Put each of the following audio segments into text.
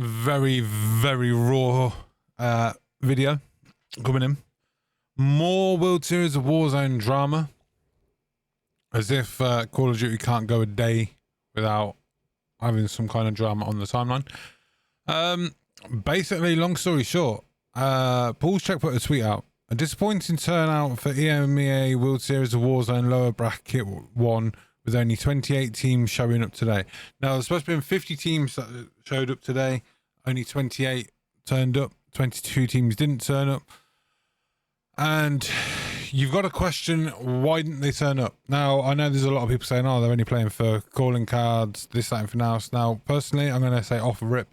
very, very raw video coming in. More World Series of Warzone drama. As if Call of Duty can't go a day without having some kind of drama on the timeline. Basically, long story short, Paul's Check put a tweet out. A disappointing turnout for EMEA World Series of Warzone lower bracket 1 with only 28 teams showing up today. Now, there's supposed to be 50 teams that showed up today. Only 28 turned up. 22 teams didn't turn up. And you've got to question, why didn't they turn up? Now, I know there's a lot of people saying, oh, they're only playing for calling cards, this, that, and everything else. Now, personally, I'm going to say off a rip,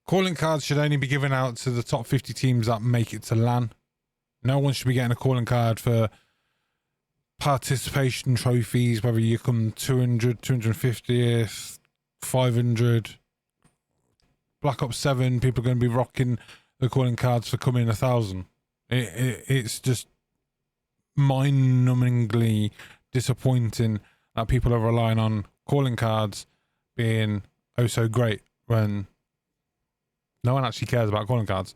calling cards should only be given out to the top 50 teams that make it to LAN. No one should be getting a calling card for participation trophies, whether you come 200, 250th, 500. Black Ops 7, people are going to be rocking the calling cards for coming 1,000. It's just mind-numbingly disappointing that people are relying on calling cards being oh so great when no one actually cares about calling cards.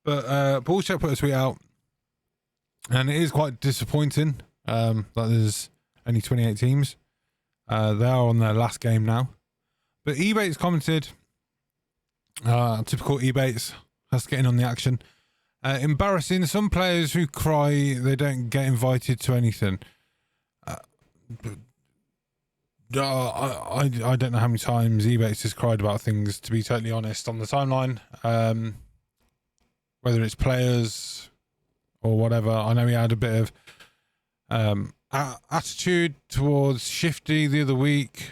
But Paul Check put a tweet out, and it is quite disappointing that there's only 28 teams. They are on their last game now. But Ebates commented, typical Ebates, has to get in on the action. Embarrassing, some players who cry they don't get invited to anything. I don't know how many times Ebates has cried about things, to be totally honest, on the timeline. Whether it's players or whatever. I know he had a bit of attitude towards Shifty the other week.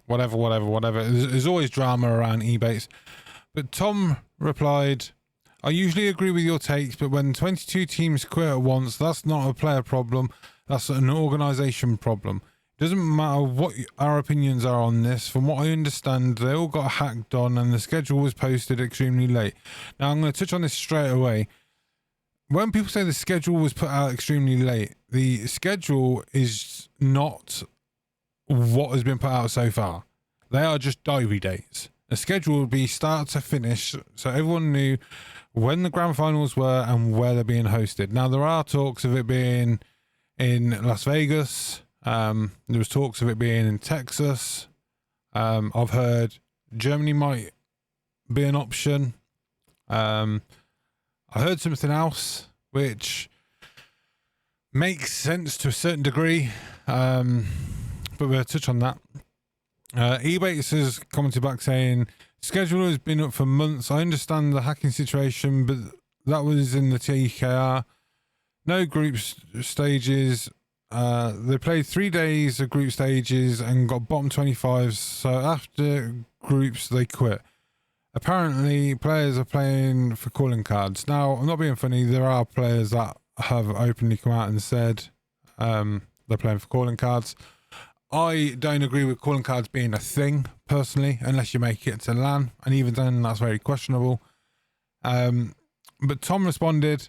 Whatever. There's always drama around Ebates. But Tom replied, I usually agree with your takes, but when 22 teams quit at once, that's not a player problem. That's an organisation problem. It doesn't matter what our opinions are on this. From what I understand, they all got hacked on and the schedule was posted extremely late. Now, I'm going to touch on this straight away. When people say the schedule was put out extremely late, the schedule is not what has been put out so far. They are just diary dates. The schedule would be start to finish, so everyone knew when the grand finals were and where they're being hosted. Now, there are talks of it being in Las Vegas. There was talks of it being in Texas. I've heard Germany might be an option. I heard something else which makes sense to a certain degree, but we'll touch on that. Ebates has commented back saying, schedule has been up for months. I understand the hacking situation, but that was in the TKR. No group stages. They played 3 days of group stages and got bottom 25. So after groups, they quit. Apparently, players are playing for calling cards. Now, I'm not being funny. There are players that have openly come out and said they're playing for calling cards. I don't agree with calling cards being a thing, personally, unless you make it to LAN, and even then, that's very questionable. But Tom responded,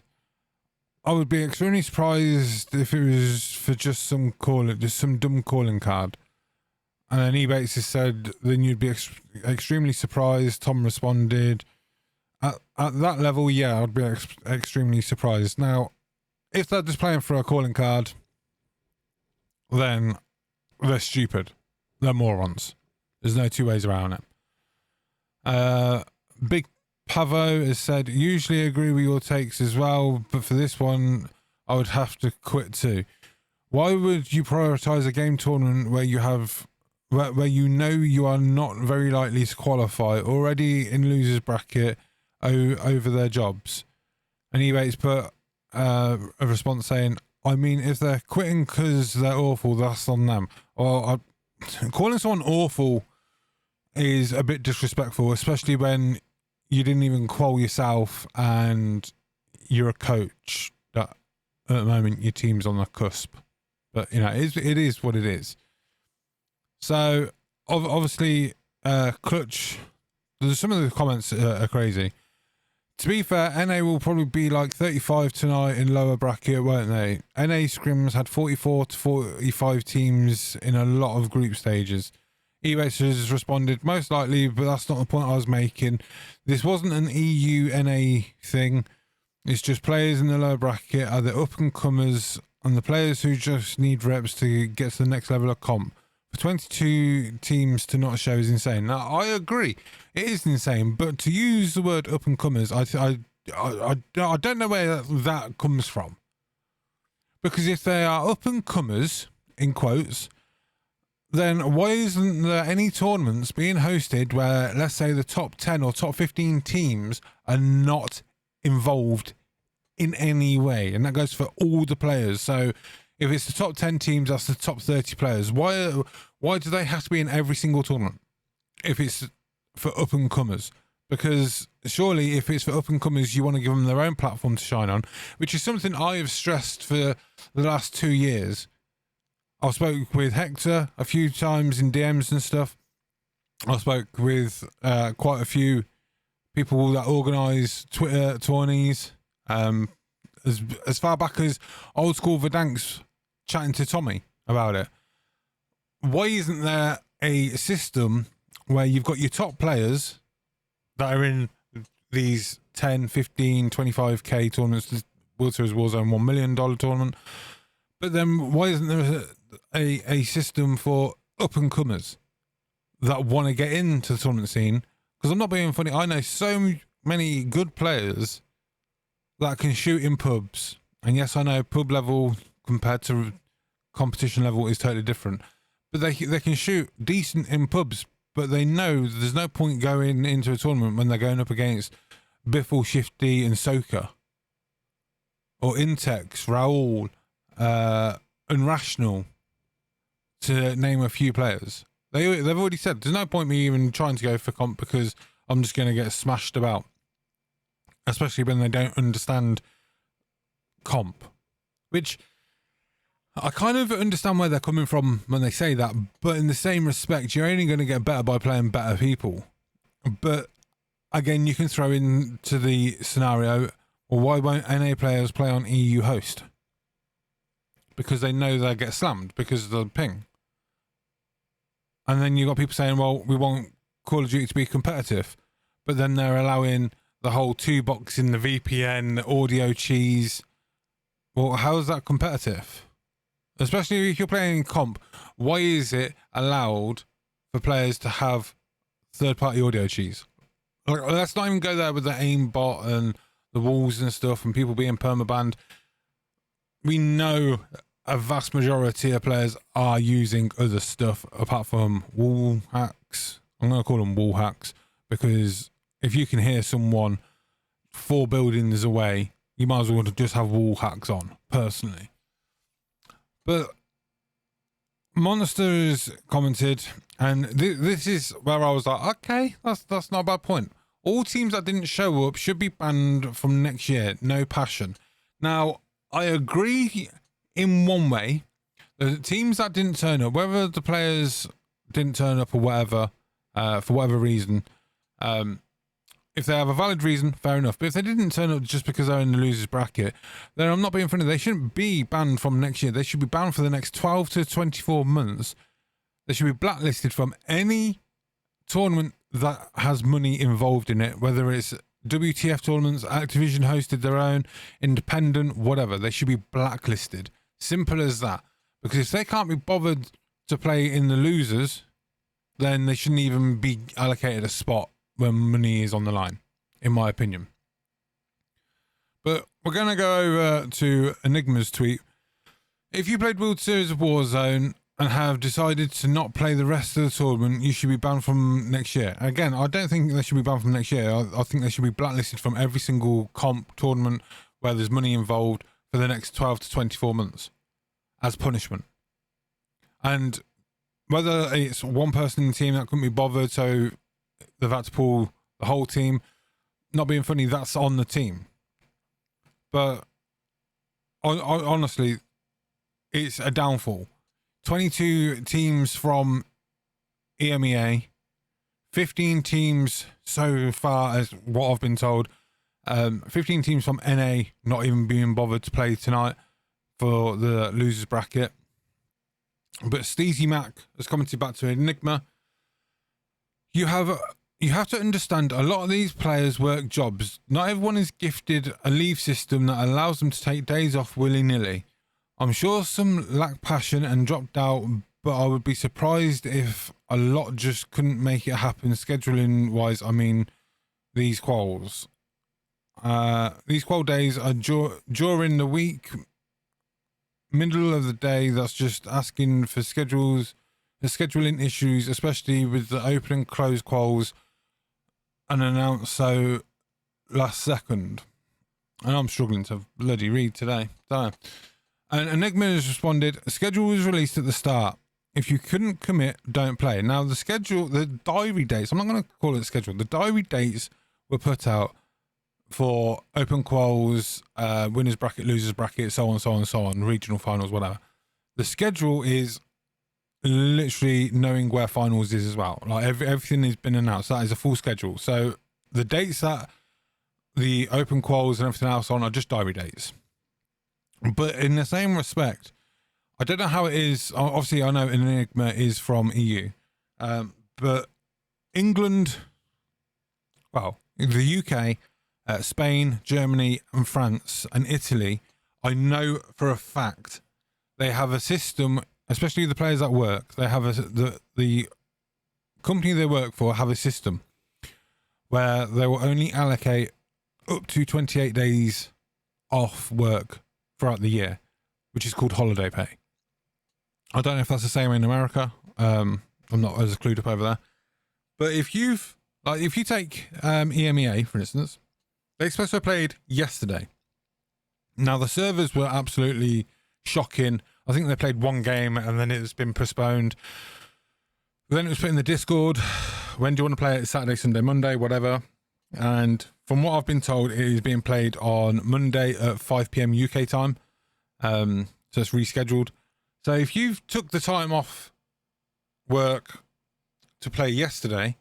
I would be extremely surprised if it was for just some dumb calling card. And then Ebates has said, then you'd be extremely surprised. Tom responded, at that level, yeah, I'd be extremely surprised. Now, if they're just playing for a calling card, then they're stupid. They're morons. There's no two ways around it. Big Pavo has said, usually agree with your takes as well, but for this one, I would have to quit too. Why would you prioritise a game tournament where you know you are not very likely to qualify, already in losers bracket, over their jobs? And Ebates put a response saying, I mean, if they're quitting because they're awful, that's on them. Or calling someone awful is a bit disrespectful, especially when you didn't even qual yourself and you're a coach that at the moment your team's on the cusp. But, you know, it is what it is. So, obviously, Clutch, some of the comments are crazy. To be fair, NA will probably be like 35 tonight in lower bracket, won't they? NA scrims had 44 to 45 teams in a lot of group stages. Ebates has responded, most likely, but that's not the point I was making. This wasn't an EU-NA thing. It's just players in the lower bracket are the up-and-comers and the players who just need reps to get to the next level of comp. For 22 teams to not show is insane. Now, I agree. It is insane, but to use the word up-and-comers, I don't know where that comes from. Because if they are up-and-comers, in quotes, then why isn't there any tournaments being hosted where, let's say, the top 10 or top 15 teams are not involved in any way? And that goes for all the players. So if it's the top 10 teams, that's the top 30 players. Why do they have to be in every single tournament if it's for up-and-comers? Because surely if it's for up-and-comers, you want to give them their own platform to shine on, which is something I have stressed for the last 2 years. I spoke with Hector a few times in DMs and stuff. I spoke with quite a few people that organise Twitter tourneys. As far back as old school Verdanks chatting to Tommy about it. Why isn't there a system where you've got your top players that are in these 10, 15, 25k tournaments, World Series Warzone $1 million tournament, but then why isn't there a system for up-and-comers that want to get into the tournament scene? Because I'm not being funny, I know so many good players that can shoot in pubs, and yes, I know pub level compared to competition level is totally different, but they can shoot decent in pubs, but they know there's no point going into a tournament when they're going up against Biffle, Shifty and Soka, or Intex, Raul, Unrational, to name a few players. They've already said there's no point me even trying to go for comp because I'm just going to get smashed about, especially when they don't understand comp, which I kind of understand where they're coming from when they say that, but in the same respect, you're only going to get better by playing better people. But again, you can throw into the scenario, well, why won't NA players play on EU host? Because they know they'll get slammed because of the ping. And then you've got people saying, well, we want Call of Duty to be competitive, but then they're allowing the whole 2-box in the VPN, audio cheese. Well, how is that competitive? Especially if you're playing in comp, why is it allowed for players to have third-party audio cheese? Like, let's not even go there with the aimbot and the walls and stuff and people being permabanned. We know a vast majority of players are using other stuff apart from wall hacks. I'm going to call them wall hacks because if you can hear someone 4 buildings away, you might as well just have wall hacks on, personally. But Monsters commented, and this is where I was like, okay, that's not a bad point. All teams that didn't show up should be banned from next year. No passion. Now, I agree in one way. The teams that didn't turn up, whether the players didn't turn up or whatever, for whatever reason, if they have a valid reason, fair enough. But if they didn't turn up just because they're in the losers bracket, then I'm not being funny. They shouldn't be banned from next year. They should be banned for the next 12 to 24 months. They should be blacklisted from any tournament that has money involved in it, whether it's WTF tournaments, Activision hosted their own, independent, whatever. They should be blacklisted. Simple as that. Because if they can't be bothered to play in the losers, then they shouldn't even be allocated a spot when money is on the line, in my opinion. But we're going to go over to Enigma's tweet. If you played World Series of Warzone and have decided to not play the rest of the tournament, you should be banned from next year. Again, I don't think they should be banned from next year. I think they should be blacklisted from every single comp tournament where there's money involved for the next 12 to 24 months as punishment. And whether it's one person in the team that couldn't be bothered, so they've had to pull the whole team, not being funny, that's on the team. But honestly, it's a downfall. 22 teams from EMEA, 15 teams so far as what I've been told, 15 teams from NA not even being bothered to play tonight for the losers bracket. But Steezy Mac has commented back to Enigma. you have to understand a lot of these players work jobs. Not everyone is gifted a leave system that allows them to take days off willy-nilly. I'm sure some lack passion and dropped out, but I would be surprised if a lot just couldn't make it happen scheduling wise. I mean, these quals. These qual days are during the week, middle of the day. That's just asking for scheduling issues, especially with the open and close quals unannounced so last second. And I'm struggling to bloody read today. Don't know. And Enigma has responded, schedule was released at the start. If you couldn't commit, don't play. Now the diary dates, I'm not going to call it schedule. The diary dates were put out for open quals, winners bracket, losers bracket, so on, regional finals, whatever. The schedule is literally knowing where finals is as well. Like everything has been announced. That is a full schedule. So the dates that the open quals and everything else on are just diary dates. But in the same respect, I don't know how it is. Obviously, I know Enigma is from EU, but England, well, the UK, Spain, Germany, and France, and Italy, I know for a fact they have a system, especially the players at work. They have the company they work for have a system where they will only allocate up to 28 days off work throughout the year, which is called holiday pay. I don't know if that's the same in America. I'm not as clued up over there. But if you take EMEA, for instance, they supposed to have played yesterday. Now, the servers were absolutely shocking. I think they played one game and then it's been postponed. Then it was put in the Discord. When do you want to play it? Saturday, Sunday, Monday, whatever. And from what I've been told, it is being played on Monday at 5 p.m. UK time. So it's rescheduled. So if you took the time off work to play yesterday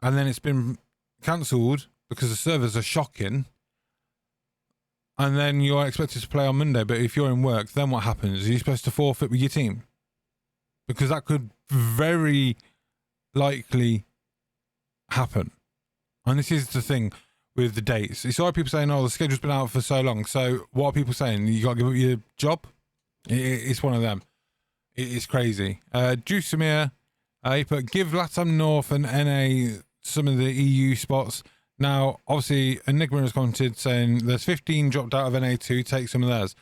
and then it's been cancelled because the servers are shocking, and then you're expected to play on Monday, but if you're in work, then what happens? Are you supposed to forfeit with your team? Because that could very likely happen. And this is the thing with the dates. It's all right, people saying, oh, the schedule's been out for so long. So what are people saying? You got to give up your job? It's one of them. It's crazy. Jusamir, he put, give Latam North and NA some of the EU spots. Now, obviously, Enigma has commented saying there's 15 dropped out of NA2, take some of theirs.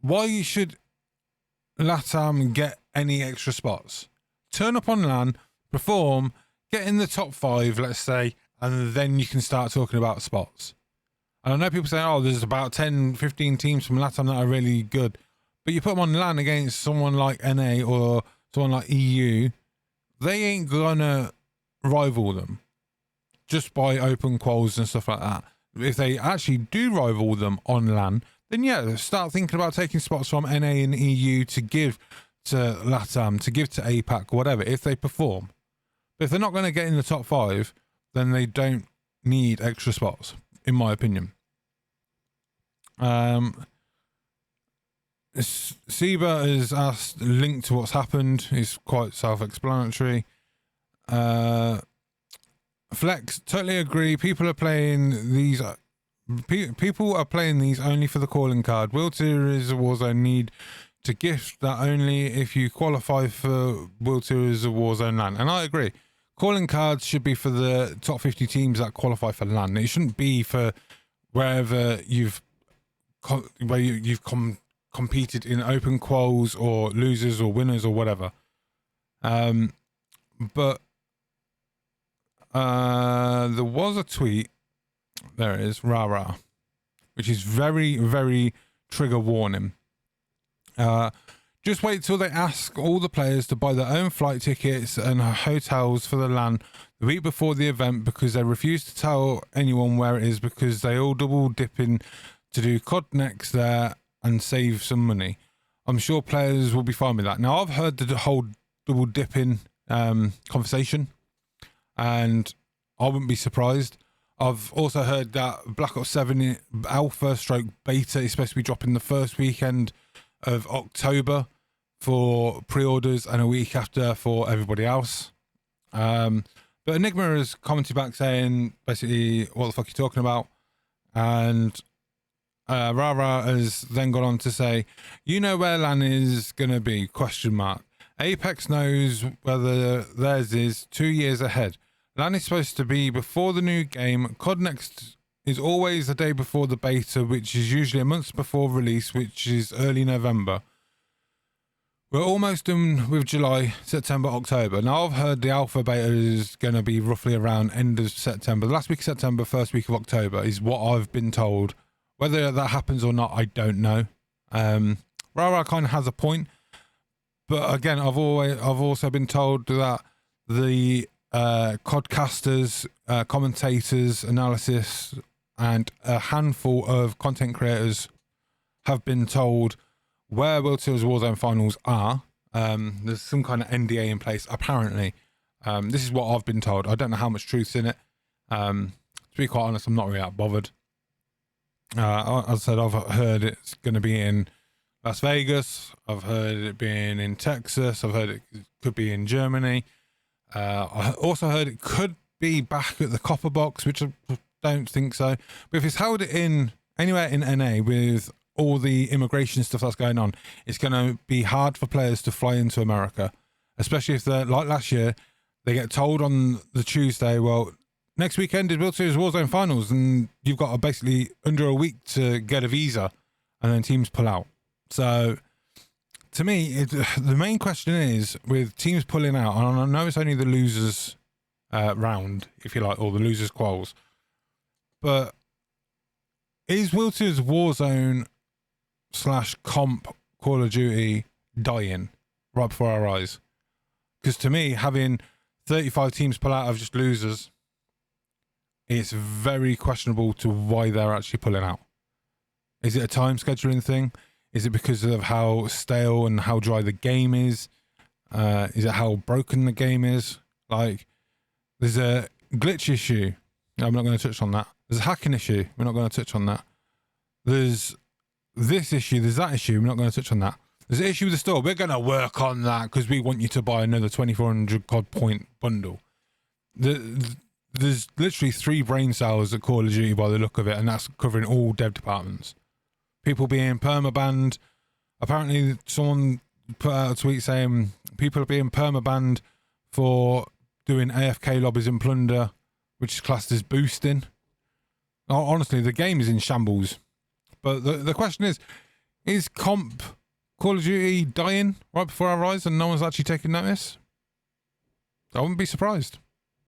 Why should Latam get any extra spots? Turn up on LAN, perform, get in the top 5, let's say, and then you can start talking about spots. And I know people say, oh, there's about 10, 15 teams from Latam that are really good. But you put them on LAN against someone like NA or someone like EU, they ain't gonna rival them just by open quals and stuff like that. If they actually do rival them on LAN, then yeah, start thinking about taking spots from NA and EU to give to LATAM, to give to APAC, whatever, if they perform. But if they're not going to get in the top 5, then they don't need extra spots, in my opinion. Seba has asked, linked to what's happened. It's quite self-explanatory. Flex, totally agree. People are playing these. People are playing these only for the calling card. World Series of Warzone need to gift that only if you qualify for World Series of Warzone LAN. And I agree. Calling cards should be for the top 50 teams that qualify for LAN. It shouldn't be for wherever you've competed in open quals or losers or winners or whatever. But there was a tweet, there it is, rah, which is very, very trigger warning. Just wait till they ask all the players to buy their own flight tickets and hotels for the LAN the week before the event, because they refuse to tell anyone where it is, because they all double dipping to do COD next there and save some money. I'm sure players will be fine with that. Now, I've heard the whole double dipping conversation, and I wouldn't be surprised. I've also heard that Black Ops 7 Alpha / Beta is supposed to be dropping the first weekend of October for pre-orders and a week after for everybody else. But Enigma has commented back saying basically, what the fuck are you talking about? And Rara has then gone on to say, you know where LAN is going to be, ? Apex knows whether theirs is 2 years ahead. LAN is supposed to be before the new game. COD Next is always the day before the beta, which is usually a month before release, which is early November. We're almost done with July, September, October. Now I've heard the alpha beta is going to be roughly around end of September. The last week of September, first week of October is what I've been told. Whether that happens or not, I don't know. Rara kind of has a point. But again, I've also been told that the codcasters, commentators, analysis, and a handful of content creators have been told where Wsow's Warzone finals are. There's some kind of NDA in place, apparently. This is what I've been told. I don't know how much truth's in it. To be quite honest, I'm not really that bothered. As I said, I've heard it's going to be in Las Vegas. I've heard it being in Texas. I've heard it could be in Germany. I also heard it could be back at the Copper Box, which I don't think so. But if it's held in anywhere in NA with all the immigration stuff that's going on, it's going to be hard for players to fly into America, especially if they're like last year. They get told on the Tuesday, well, next weekend is Wsow's Warzone finals, and you've got basically under a week to get a visa, and then teams pull out. So to me, the main question is with teams pulling out, and I know it's only the losers round, if you like, or the losers quals, but is Wsow's Warzone / comp Call of Duty dying right before our eyes? Because to me, having 35 teams pull out of just losers, it's very questionable to why they're actually pulling out. Is it a time scheduling thing? Is it because of how stale and how dry the game is? Is it how broken the game is? Like, there's a glitch issue. I'm not going to touch on that. There's a hacking issue. We're not going to touch on that. There's this issue. There's that issue. We're not going to touch on that. There's an issue with the store. We're going to work on that because we want you to buy another 2,400 COD point bundle. There's literally 3 brain cells at Call of Duty by the look of it, and that's covering all dev departments. People being permabanned. Apparently, someone put out a tweet saying people are being permabanned for doing AFK lobbies in Plunder, which is classed as boosting. Honestly, the game is in shambles. But the question is comp Call of Duty dying right before our eyes and no one's actually taking notice? I wouldn't be surprised.